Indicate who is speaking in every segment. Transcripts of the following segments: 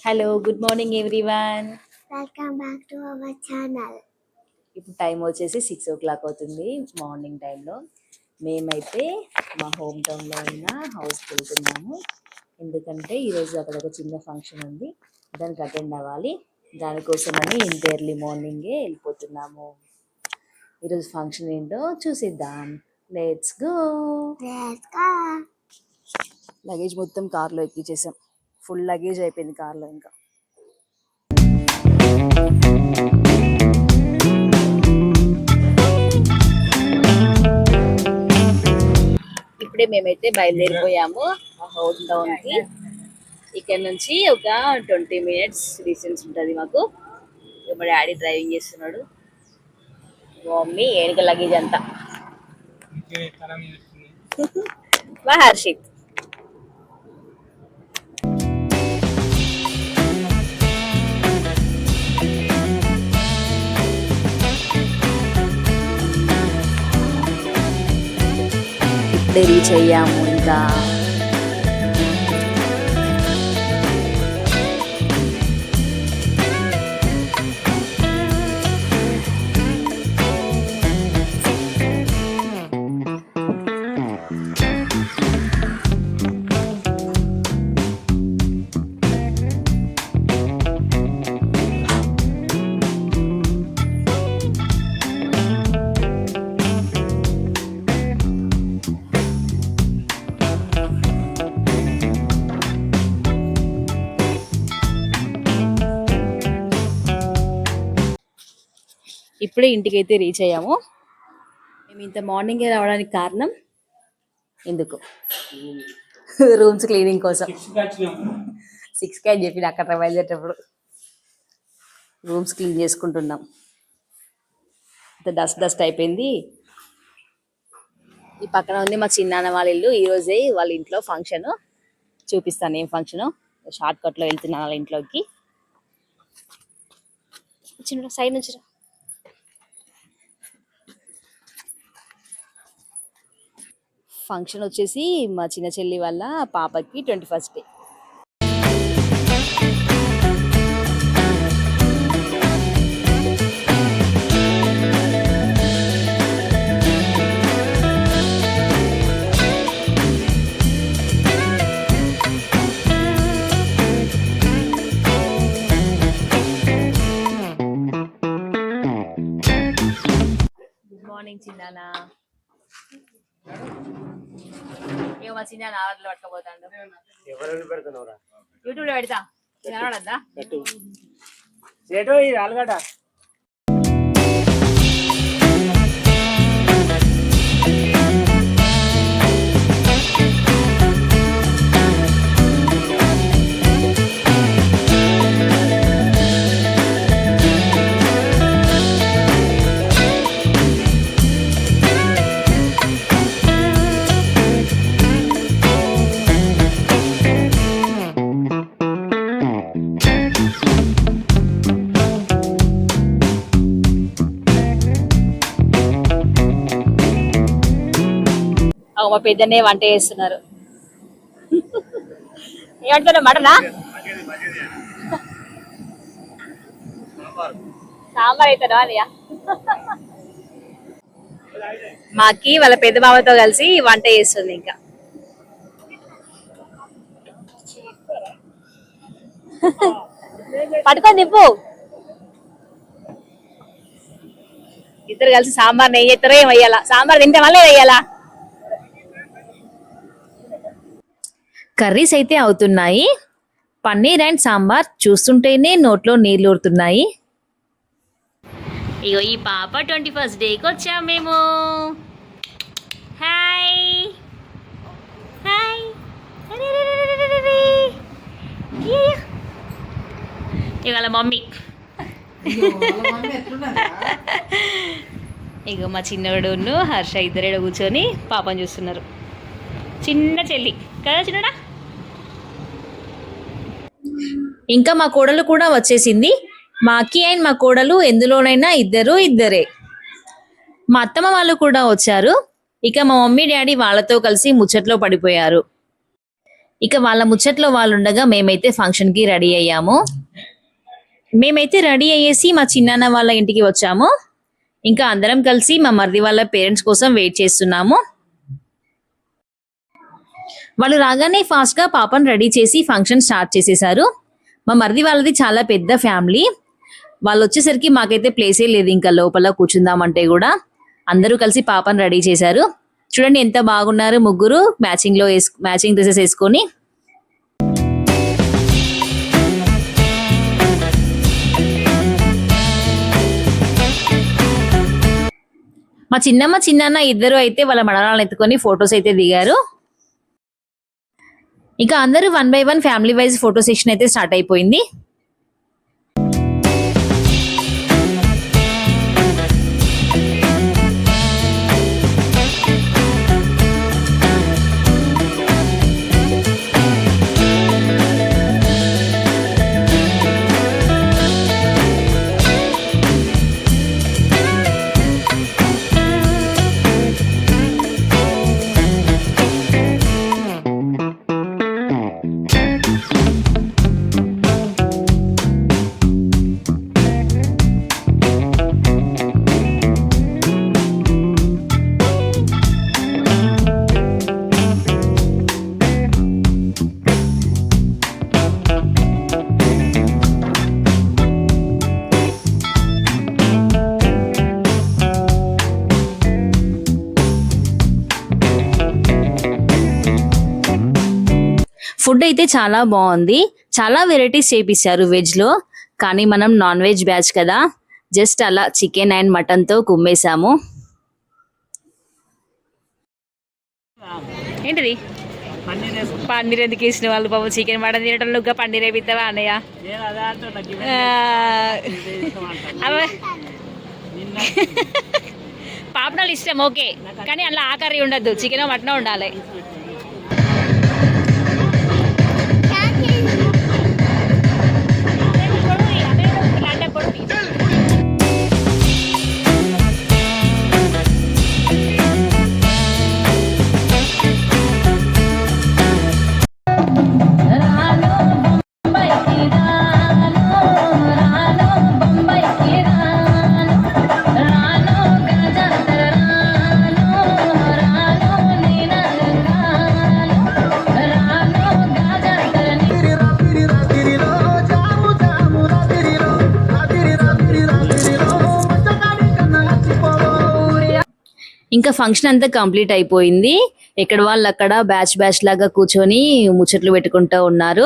Speaker 1: Hello good morning everyone.
Speaker 2: Welcome back to our channel.
Speaker 1: ఇప్పుడు time వచ్చేసి 6 o'clock అవుతుంది morning టైంలో. మేమైతే మా హోమ్ టౌన్లో ఉన్న హౌస్కి వెళ్తున్నాము. ఎందుకంటే ఈరోజు అక్కడ ఒక చిన్న ఫంక్షన్ ఉంది, దానికి అటెండ్ అవ్వాలి. దానికోసమని ఇంత ఎర్లీ మార్నింగే వెళ్ళిపోతున్నాము. ఈరోజు ఫంక్షన్ ఏంటో చూసిద్దాం. Let's go. లగేజ్ మొత్తం కార్లో ఎక్కించేసాం. ఫుల్ లగేజ్ అయిపోయింది కార్లో. ఇంకా ఇప్పుడే మేమైతే బయలుదేరిపోయాము హోమ్ టౌన్కి. ఇక్కడ నుంచి ఒక 20 minutes డిస్టెన్స్ ఉంటుంది మాకు. మా డాడీ డ్రైవింగ్ చేస్తున్నాడు, మా మమ్మీ ఏనుక లగేజ్ అంతా. మా హర్షిత్. ఇప్పుడే రీచ్ అయ్యాము. ఇంకా ఇప్పుడే ఇంటికైతే రీచ్ అయ్యాము. మేము ఇంత మార్నింగే రావడానికి కారణం ఎందుకు, రూమ్స్ క్లీనింగ్ కోసం. 6కి అని చెప్పి అక్కడ బయలుదేరేటప్పుడు రూమ్స్ క్లీన్ చేసుకుంటున్నాం. ఇంత డస్ట్ అయిపోయింది. ఈ పక్కన ఉంది మా చిన్నాన్న వాళ్ళ ఇల్లు. ఈరోజే వాళ్ళ ఇంట్లో ఫంక్షన్. చూపిస్తాను ఏం ఫంక్షను. షార్ట్ కట్లో వెళ్తున్నాను వాళ్ళ ఇంట్లోకి. చిన్న సైడ్ నుంచి ఫంక్షన్ వచ్చేసి మా చిన్న చెల్లి వాళ్ళ పాపకి 21st డే. Good morning చిన్నానా. మా చిన్న ఆవట్లో పట్టుకపోతాడు. యూట్యూబ్ లో పెడతా, కనబడద్దా?
Speaker 3: ఆలుగడ్డ
Speaker 1: మా పెద్దనే వంట చేస్తున్నారు. ఏమంటారు, మటనా? సాంబార్ అవుతారా అనియా? మాకి వాళ్ళ పెద్ద బావతో కలిసి వంట చేస్తుంది. ఇంకా పట్టుకొని నిప్పు. ఇద్దరు కలిసి సాంబార్ నెయ్యి ఎత్తారో ఏం వేయాలా? సాంబార్ తింటే మళ్ళీ వేయాలా? కర్రీస్ అయితే అవుతున్నాయి. పన్నీర్ అండ్ సాంబార్ చూస్తుంటేనే నోట్లో నీళ్ళు ఊరుతున్నాయి. ఇగో ఈ పాప 21st డేకి వచ్చాము మేము. Hi hi. ఇవాళ మమ్మీ. ఇగో మా చిన్నోడును హర్ష ఇద్దరేడ కూర్చొని పాపని చూస్తున్నారు. చిన్న చెల్లి కదా చిన్నడా. ఇంకా మా కోడలు కూడా వచ్చేసింది. మా అక్కి అండ్ మా కోడలు ఎందులోనైనా ఇద్దరే. మా అత్తమ్మ వాళ్ళు కూడా వచ్చారు. ఇక మా మమ్మీ డాడీ వాళ్ళతో కలిసి ముచ్చట్లో పడిపోయారు. ఇక వాళ్ళ ముచ్చట్లో వాళ్ళు ఉండగా మేమైతే ఫంక్షన్కి రెడీ అయ్యాము. మేమైతే రెడీ అయ్యేసి మా చిన్నాన్న వాళ్ళ ఇంటికి వచ్చాము. ఇంకా అందరం కలిసి మా మరిది వాళ్ళ పేరెంట్స్ కోసం వెయిట్ చేస్తున్నాము. వాళ్ళు రాగానే ఫాస్ట్ గా పాపను రెడీ చేసి ఫంక్షన్ స్టార్ట్ చేసేసారు. మా మరిది వాళ్ళది చాలా పెద్ద ఫ్యామిలీ. వాళ్ళు వచ్చేసరికి మాకైతే ప్లేసే లేదు ఇంకా లోపల కూర్చుందామంటే కూడా. అందరూ కలిసి పాపను రెడీ చేశారు. చూడండి ఎంత బాగున్నారు ముగ్గురు మ్యాచింగ్ డ్రెస్సెస్ వేసుకొని. మా చిన్నమ్మ చిన్నాన్న ఇద్దరు అయితే వాళ్ళ మనవరాలను ఎత్తుకొని ఫొటోస్ అయితే దిగారు. ఇక అందరూ 1 by 1 family wise photo session అయితే స్టార్ట్ అయిపోయింది. ఫుడ్ అయితే చాలా బాగుంది. చాలా వెరైటీస్ చేపిస్తారు వెజ్ లో. కానీ మనం నాన్ వెజ్ బ్యాచ్ కదా, జస్ట్ అలా చికెన్ అండ్ మటన్ తో కుమ్మేశాము. ఏంటిది పన్నీర్ ఎందుకు ఇచ్చిన వాళ్ళు పాపం చికెన్ మటన్ తినటం ఇంకా పన్నీర్ వేపిస్తావా అన్నయ్య? పాపడాలు ఇష్టం ఓకే, కానీ అలా ఆ కర్రీ ఉండద్దు, చికెన్ మటన్ ఉండాలి. ఇంకా ఫంక్షన్ అంతా కంప్లీట్ అయిపోయింది. ఎక్కడ వాళ్ళు అక్కడ బ్యాచ్ లాగా కూర్చొని ముచ్చట్లు పెట్టుకుంటూ ఉన్నారు.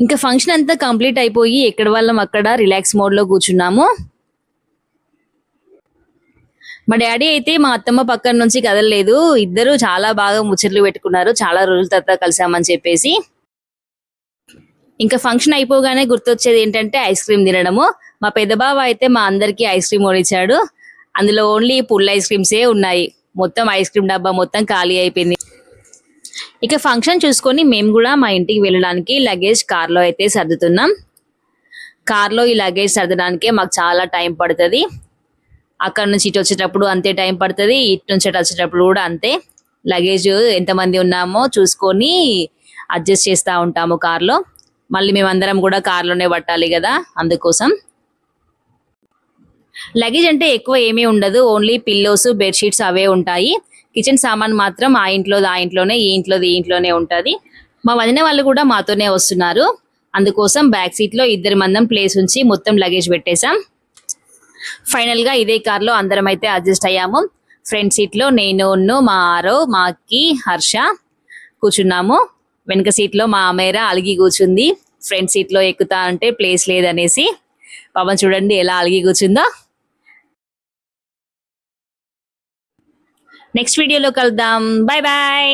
Speaker 1: ఇంకా ఫంక్షన్ అంతా కంప్లీట్ అయిపోయి ఎక్కడ వాళ్ళం అక్కడ రిలాక్స్ మోడ్ లో కూర్చున్నాము. మా డాడీ అయితే మా అత్తమ్మ పక్కన నుంచి కదలలేదు. ఇద్దరు చాలా బాగా ముచ్చట్లు పెట్టుకున్నారు, చాలా రోజుల తర్వాత కలిసామని చెప్పేసి. ఇంకా ఫంక్షన్ అయిపోగానే గుర్తొచ్చేది ఏంటంటే ఐస్ క్రీమ్ తినడము. మా పెద్ద బావ అయితే మా అందరికి ఐస్ క్రీమ్ ఓడిచ్చాడు. అందులో ఓన్లీ పుల్ ఐస్ క్రీమ్సే ఉన్నాయి. మొత్తం ఐస్ క్రీమ్ డబ్బా మొత్తం ఖాళీ అయిపోయింది. ఇక ఫంక్షన్ చూసుకొని మేము కూడా మా ఇంటికి వెళ్ళడానికి లగేజ్ కార్లో అయితే సర్దుతున్నాం. కార్లో ఈ లగేజ్ సర్దడానికే మాకు చాలా టైం పడుతుంది. అక్కడ నుంచి ఇటు వచ్చేటప్పుడు అంతే టైం పడుతుంది, ఇటు నుంచి అటు వచ్చేటప్పుడు కూడా అంతే. లగేజ్ ఎంతమంది ఉన్నామో చూసుకొని అడ్జస్ట్ చేస్తూ ఉంటాము కార్లో. మళ్ళీ మేమందరం కూడా కార్లోనే పట్టాలి కదా, అందుకోసం. లగేజ్ అంటే ఎక్కువ ఏమీ ఉండదు, ఓన్లీ పిల్లోస్ బెడ్షీట్స్ అవే ఉంటాయి. కిచెన్ సామాన్ మాత్రం ఆ ఇంట్లోనే, ఈ ఇంట్లోనే ఉంటుంది. మా వదిన వాళ్ళు కూడా మాతోనే వస్తున్నారు. అందుకోసం బ్యాక్ సీట్లో 2 మందం ప్లేస్ ఉంచి మొత్తం లగేజ్ పెట్టేశాం. ఫైనల్ గా ఇదే కార్లో అందరం అయితే అడ్జస్ట్ అయ్యాము. ఫ్రంట్ సీట్లో నేను, మా ఆరో, మా అక్కి, హర్ష కూర్చున్నాము. వెనక సీట్లో మా అమేరా అలిగి కూర్చుంది. ఫ్రంట్ సీట్లో ఎక్కుతా అంటే ప్లేస్ లేదనేసి. పాపం చూడండి ఎలా అలిగి కూర్చుందో. నెక్స్ట్ వీడియోలో కలుద్దాం. Bye bye.